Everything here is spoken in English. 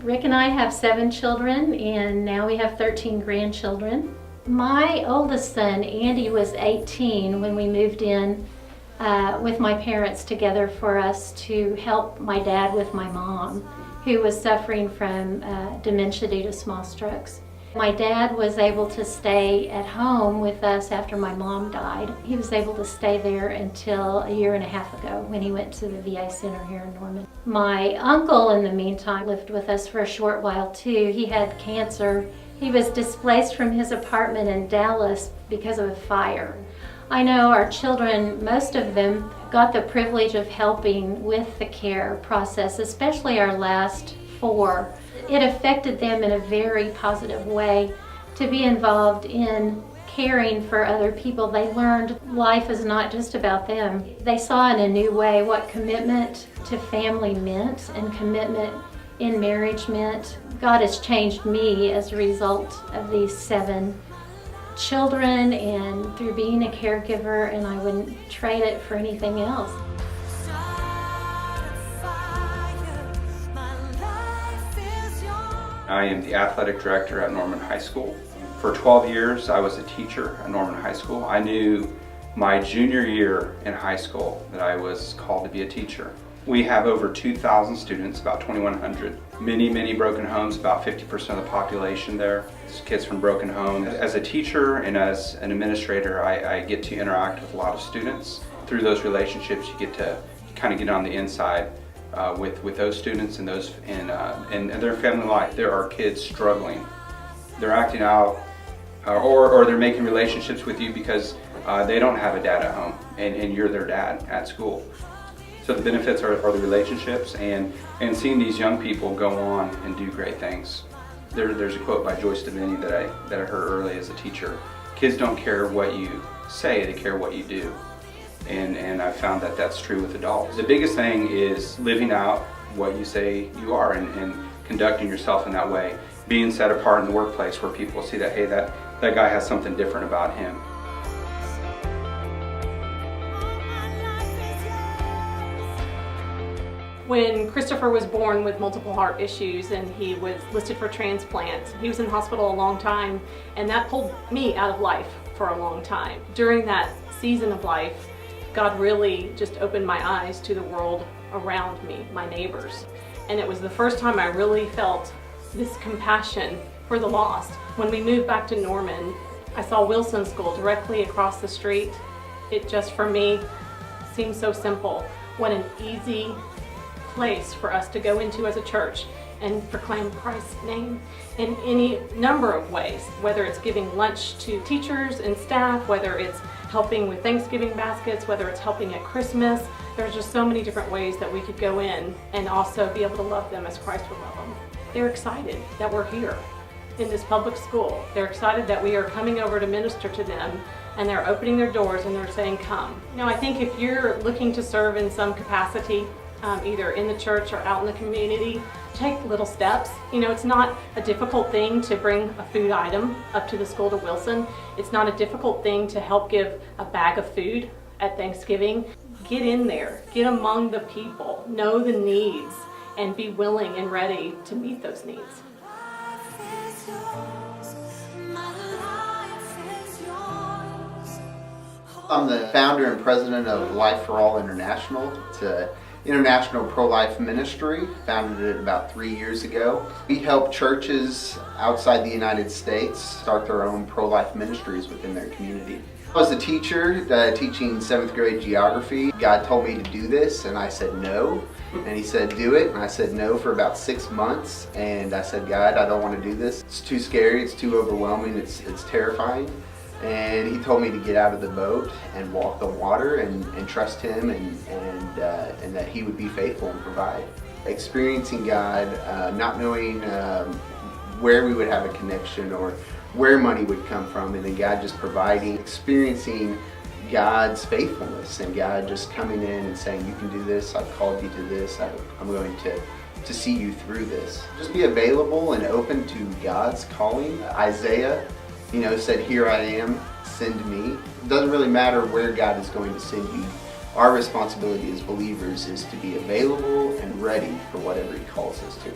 Rick and I have 7 children, and now we have 13 grandchildren. My oldest son, Andy, was 18 when we moved in with my parents together for us to help my dad with my mom, who was suffering from dementia due to small strokes. My dad was able to stay at home with us after my mom died. He was able to stay there until a year and a half ago when he went to the VA center here in Norman. My uncle, in the meantime, lived with us for a short while too. He had cancer. He was displaced from his apartment in Dallas because of a fire. I know our children, most of them, got the privilege of helping with the care process, especially our last 4. It affected them in a very positive way to be involved in caring for other people. They learned life is not just about them. They saw in a new way what commitment to family meant and commitment in marriage meant. God has changed me as a result of these 7 children and through being a caregiver, and I wouldn't trade it for anything else. I am the athletic director at Norman High School. For 12 years, I was a teacher at Norman High School. I knew my junior year in high school that I was called to be a teacher. We have over 2,000 students, about 2,100. Many broken homes, about 50% of the population there. It's kids from broken homes. As a teacher and as an administrator, I get to interact with a lot of students. Through those relationships, you get to kind of get on the inside with those students and those and their family life. There are kids struggling. They're acting out or they're making relationships with you because they don't have a dad at home and you're their dad at school. So the benefits are the relationships and seeing these young people go on and do great things. There's a quote by Joyce DeVinny that I heard early as a teacher. Kids don't care what you say, they care what you do. And I found that that's true with adults. The biggest thing is living out what you say you are and conducting yourself in that way. Being set apart in the workplace where people see that, hey, that guy has something different about him. When Christopher was born with multiple heart issues and he was listed for transplant, he was in the hospital a long time, and that pulled me out of life for a long time. During that season of life, God really just opened my eyes to the world around me, my neighbors. And it was the first time I really felt this compassion for the lost. When we moved back to Norman, I saw Wilson School directly across the street. It just, for me, seemed so simple. What an easy place for us to go into as a church and proclaim Christ's name in any number of ways, whether it's giving lunch to teachers and staff, whether it's helping with Thanksgiving baskets, whether it's helping at Christmas. There's just so many different ways that we could go in and also be able to love them as Christ would love them. They're excited that we're here in this public school. They're excited that we are coming over to minister to them, and they're opening their doors and they're saying, come. You know, I think if you're looking to serve in some capacity, either in the church or out in the community, take little steps. You know, it's not a difficult thing to bring a food item up to the school to Wilson. It's not a difficult thing to help give a bag of food at Thanksgiving. Get in there, get among the people, know the needs, and be willing and ready to meet those needs. I'm the founder and president of Life for All International. It's an international pro-life ministry, founded it about 3 years ago. We help churches outside the United States start their own pro-life ministries within their community. I was a teacher teaching 7th grade geography. God told me to do this and I said no. And he said do it, and I said no for about 6 months. And I said, God, I don't want to do this. It's too scary, it's too overwhelming, it's terrifying. And he told me to get out of the boat and walk the water and trust him and that he would be faithful and provide. Experiencing God, not knowing where we would have a connection or where money would come from, and then God just providing, experiencing God's faithfulness and God just coming in and saying, you can do this, I've called you to this, I'm going to see you through this. Just be available and open to God's calling. Isaiah, said, here I am, send me. It doesn't really matter where God is going to send you. Our responsibility as believers is to be available and ready for whatever he calls us to.